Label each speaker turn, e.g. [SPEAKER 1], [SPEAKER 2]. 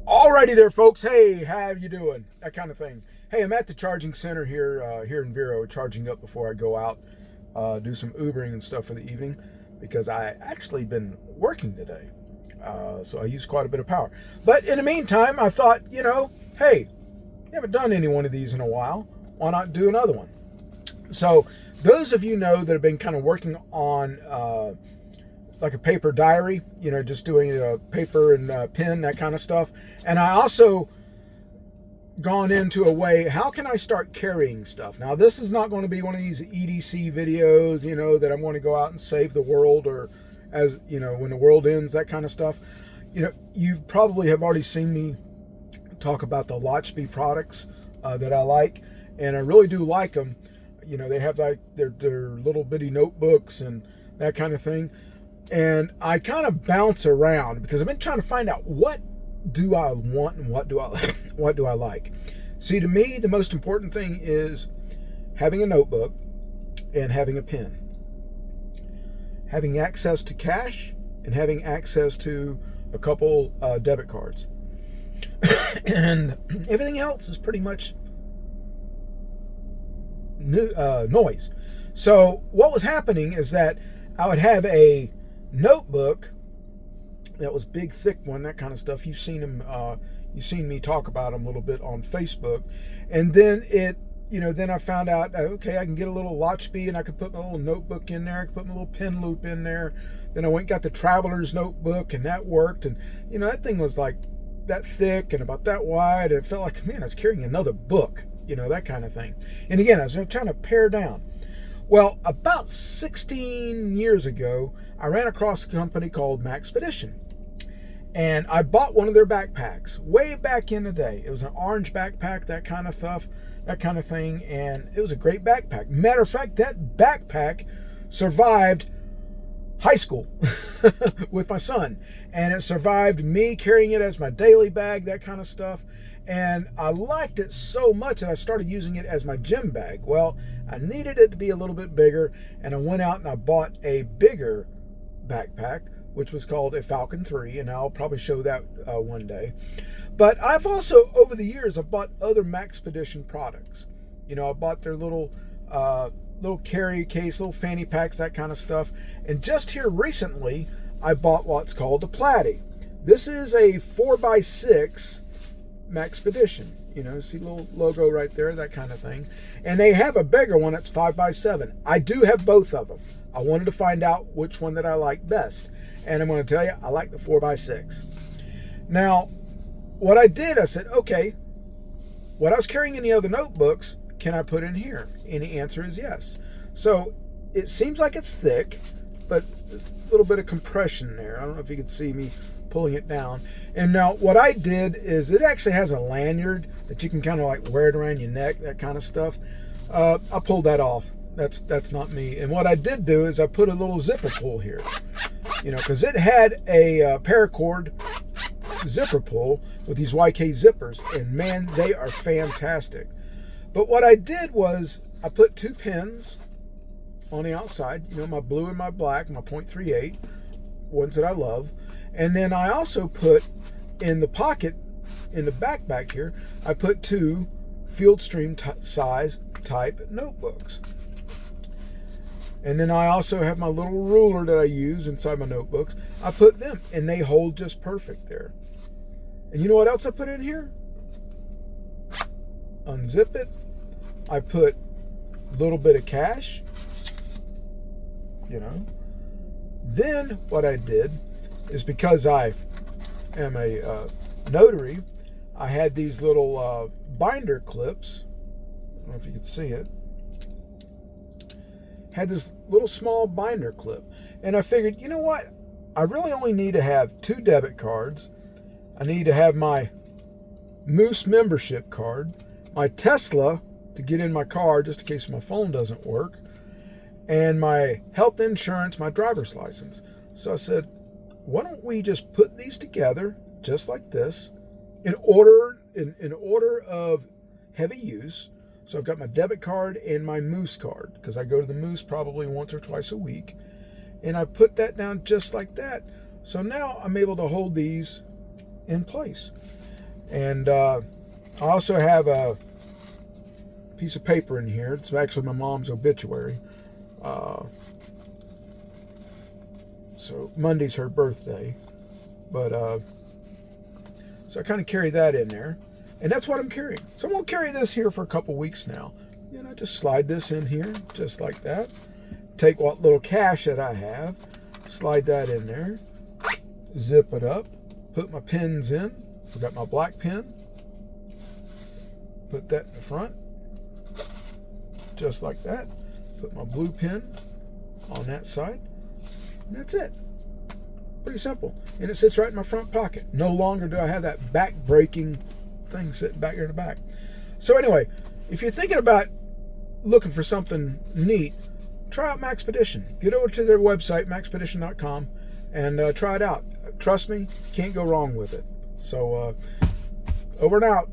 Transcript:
[SPEAKER 1] Alrighty there, folks. Hey, how you doing? That kind of thing. Hey, I'm at the charging center here in Vero, charging up before I go out, do some Ubering and stuff for the evening, because I actually been working today, so I use quite a bit of power. But in the meantime, I thought, hey, you haven't done any one of these in a while. Why not do another one? So those of you know that have been kind of working on like a paper diary, just doing paper and pen, that kind of stuff. And I also gone into a way, how can I start carrying stuff? Now, this is not going to be one of these EDC videos, that I'm going to go out and save the world, or as, when the world ends, that kind of stuff. You probably have already seen me talk about the Lotchby products that I like, and I really do like them. They have like their little bitty notebooks and that kind of thing. And I kind of bounce around because I've been trying to find out, what do I want and what do I like. See, to me, the most important thing is having a notebook and having a pen, having access to cash, and having access to a couple debit cards. And everything else is pretty much noise. So what was happening is that I would have a notebook that was big, thick one, that kind of stuff. You've seen them. You've seen me talk about them a little bit on Facebook. And then then I found out, okay, I can get a little Lotchby, and I could put my little notebook in there. I could put my little pen loop in there. Then I went and got the traveler's notebook, and that worked. And that thing was like that thick and about that wide. And it felt like, man, I was carrying another book. That kind of thing. And again, I was trying to pare down. Well, about 16 years ago, I ran across a company called Maxpedition. And I bought one of their backpacks way back in the day. It was an orange backpack, that kind of stuff, that kind of thing. And it was a great backpack. Matter of fact, that backpack survived high school with my son. And it survived me carrying it as my daily bag, that kind of stuff. And I liked it so much that I started using it as my gym bag. Well, I needed it to be a little bit bigger, and I went out and I bought a bigger backpack, which was called a Falcon 3, and I'll probably show that one day. But I've also, over the years, I've bought other Maxpedition products. I bought their little carry case, little fanny packs, that kind of stuff. And just here recently, I bought what's called a Platy. This is a 4x6 Maxpedition, see the little logo right there, that kind of thing. And they have a bigger one that's 5x7. I do have both of them. I wanted to find out which one that I like best, and I'm going to tell you, I like the 4x6. Now, what I did, I said, okay, what I was carrying in the other notebooks, can I put in here? And the answer is yes. So it seems like it's thick, but there's a little bit of compression there. I don't know if you can see me pulling it down. And now what I did is, it actually has a lanyard that you can kind of like wear it around your neck, that kind of stuff. I pulled that off. That's not me. And what I did do is I put a little zipper pull here, because it had a paracord zipper pull with these YK zippers, and man, they are fantastic. But what I did was I put two pins on the outside, my blue and my black, my .38, ones that I love. And then I also put in the pocket, in the backpack here, I put two Fieldstream size type notebooks. And then I also have my little ruler that I use inside my notebooks. I put them, and they hold just perfect there. And you know what else I put in here? Unzip it. I put a little bit of cash. Then what I did is, because I am a notary, I had these little binder clips. I don't know if you can see it. Had this little small binder clip. And I figured, you know what? I really only need to have 2 debit cards. I need to have my Moose membership card, my Tesla to get in my car just in case my phone doesn't work, and my health insurance, my driver's license. So I said, why don't we just put these together just like this in order of heavy use. So I've got my debit card and my Moose card, because I go to the Moose probably once or twice a week. And I put that down just like that. So now I'm able to hold these in place. And I also have a piece of paper in here. It's actually my mom's obituary. So Monday's her birthday. But so I kind of carry that in there. And that's what I'm carrying. So I'm going to carry this here for a couple weeks now. You know, just slide this in here, just like that. Take what little cash that I have, slide that in there, zip it up, put my pins in. I got my black pen. Put that in the front, just like that. Put my blue pen on that side. And that's it. Pretty simple. And it sits right in my front pocket. No longer do I have that back-breaking thing sitting back here in the back. So anyway, if you're thinking about looking for something neat, try out Maxpedition. Get over to their website, maxpedition.com, and try it out. Trust me, can't go wrong with it. So over and out.